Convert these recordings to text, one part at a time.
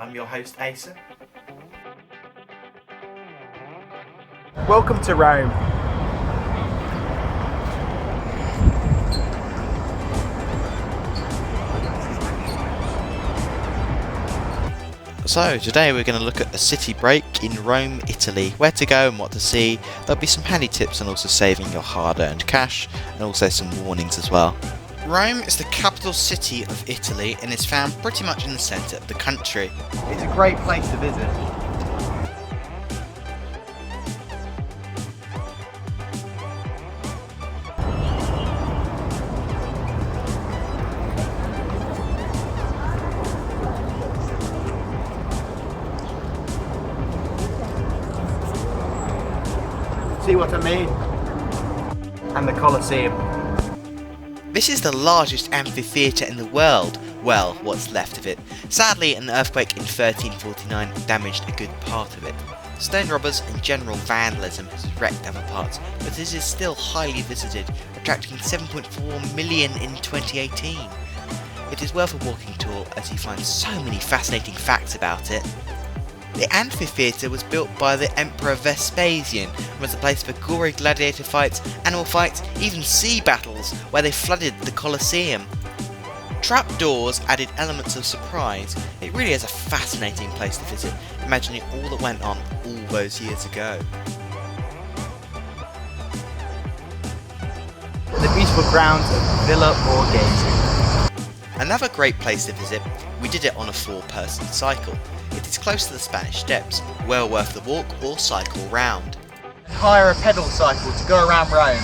I'm your host Asa. Welcome to Rome. So today we're going to look at a city break in Rome, Italy, where to go and what to see. There'll be some handy tips on also saving your hard-earned cash and also some warnings as well. Rome is the capital city of Italy and is found pretty much in the centre of the country. It's a great place to visit. See what I mean? And the Colosseum. This is the largest amphitheatre in the world. Well, what's left of it. Sadly, an earthquake in 1349 damaged a good part of it. Stone robbers and general vandalism has wrecked other parts, but this is still highly visited, attracting 7.4 million in 2018. It is worth a walking tour as you find so many fascinating facts about it. The amphitheatre was built by the Emperor Vespasian and was a place for gory gladiator fights, animal fights, even sea battles, where they flooded the Colosseum. Trapdoors added elements of surprise. It really is a fascinating place to visit, imagining all that went on all those years ago. The beautiful grounds of Villa Borghese. Another great place to visit, we did it on a 4-person cycle. It is close to the Spanish Steps, well worth the walk or cycle round. Hire a pedal cycle to go around Rome.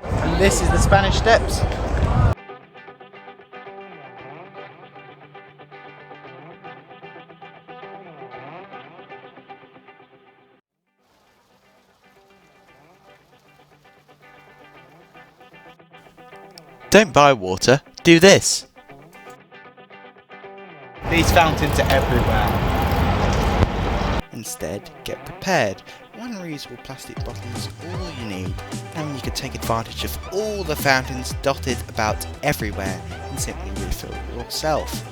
And this is the Spanish Steps. Don't buy water, do this. These fountains are everywhere. Instead, get prepared. One reusable plastic bottle is all you need, and you can take advantage of all the fountains dotted about everywhere and simply refill yourself.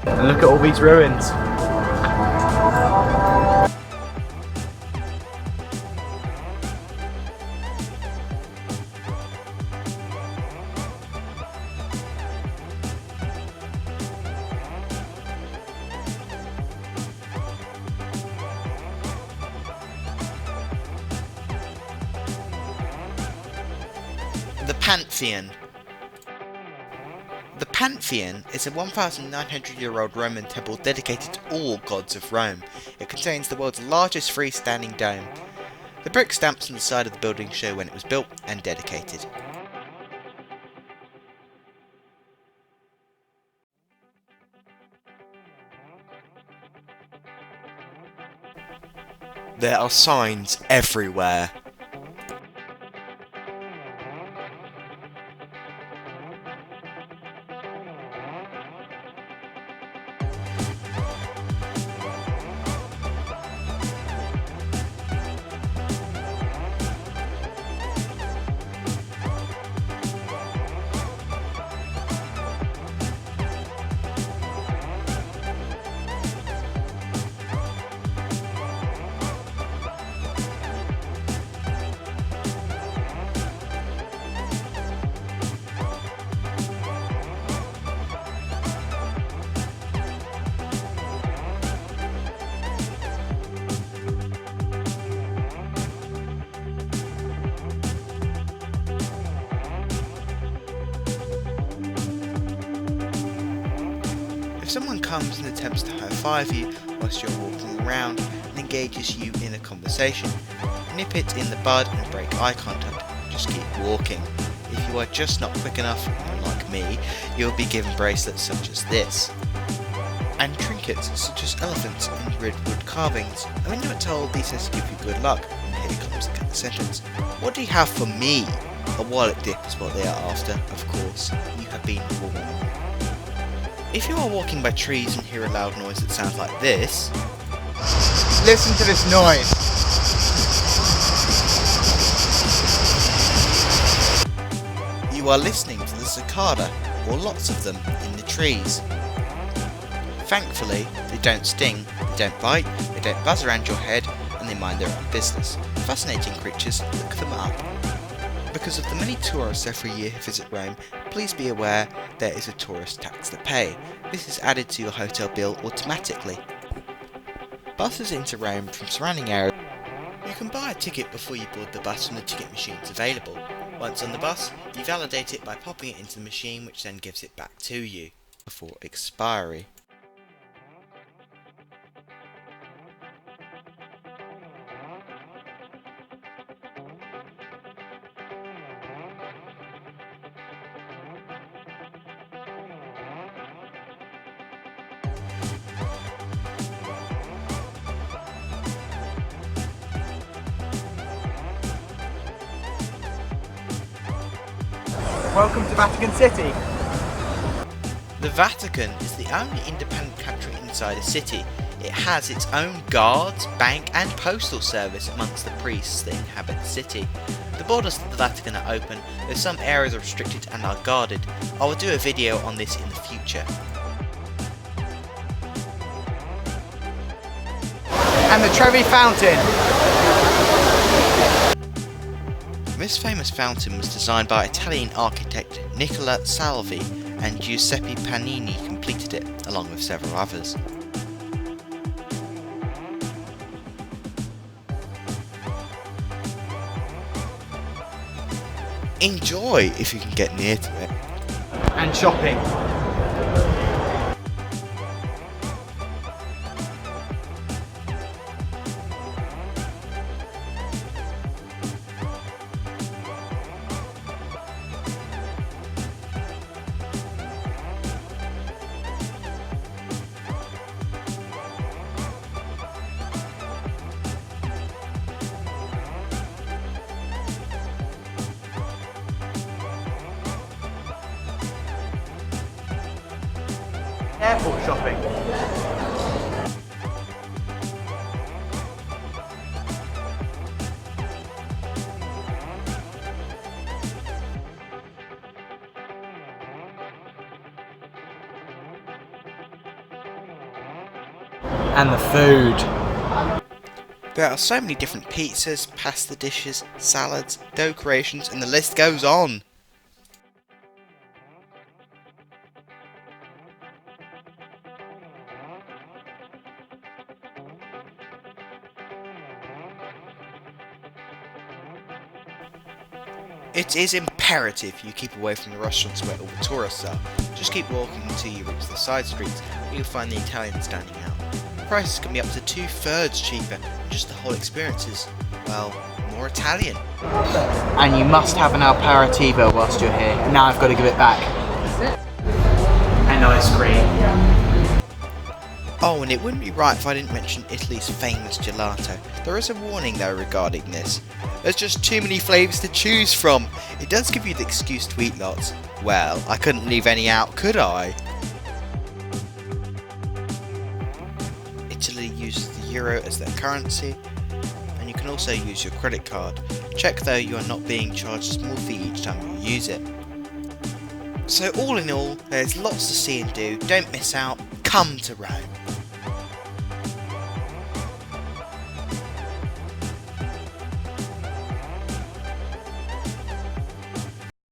And look at all these ruins. The Pantheon. The Pantheon is a 1,900-year-old Roman temple dedicated to all gods of Rome. It contains the world's largest freestanding dome. The brick stamps on the side of the building show when it was built and dedicated. There are signs everywhere. someone comes and attempts to high-five you whilst you're walking around and engages you in a conversation, nip it in the bud and break eye contact. Just keep walking. If you are just not quick enough, like me, you'll be given bracelets such as this, and trinkets such as elephants and redwood carvings. And when you are told these things give you good luck, and here comes the sentence, what do you have for me? A wallet dip is what they are after, of course. You have been warned. If you are walking by trees and hear a loud noise that sounds like this, Listen to this noise. you are listening to the cicada, or lots of them, in the trees. Thankfully, they don't sting, they don't bite, they don't buzz around your head, and they mind their own business. Fascinating creatures, look them up. Because of the many tourists every year who visit Rome, please be aware there is a tourist tax to pay. This is added to your hotel bill automatically. Buses into Rome from surrounding areas. You can buy a ticket before you board the bus from the ticket machines available. Once on the bus, you validate it by popping it into the machine, which then gives it back to you before expiry. Welcome to Vatican City. The Vatican is the only independent country inside a city. It has its own guards, bank and postal service amongst the priests that inhabit the city. The borders of the Vatican are open, though some areas are restricted and are guarded. I will do a video on this in the future. And the Trevi Fountain. This famous fountain was designed by Italian architect Nicola Salvi, and Giuseppe Panini completed it, along with several others. Enjoy if you can get near to it. And shopping. Airport shopping. And the food. There are so many different pizzas, pasta dishes, salads, dough creations, and the list goes on. It is imperative you keep away from the restaurants where all the tourists are. Just keep walking until you reach the side streets, where you'll find the Italians standing out. Prices can be up to 2/3 cheaper, and just the whole experience is, well, more Italian. And you must have an aperitivo whilst you're here. Now I've got to give it back. And ice cream. Oh, and it wouldn't be right if I didn't mention Italy's famous gelato. There is a warning though regarding this. There's just too many flavours to choose from. It does give you the excuse to eat lots. Well, I couldn't leave any out, could I? Italy uses the euro as their currency, and you can also use your credit card. Check though you are not being charged a small fee each time you use it. So all in all, there's lots to see and do. Don't miss out. Come to Rome.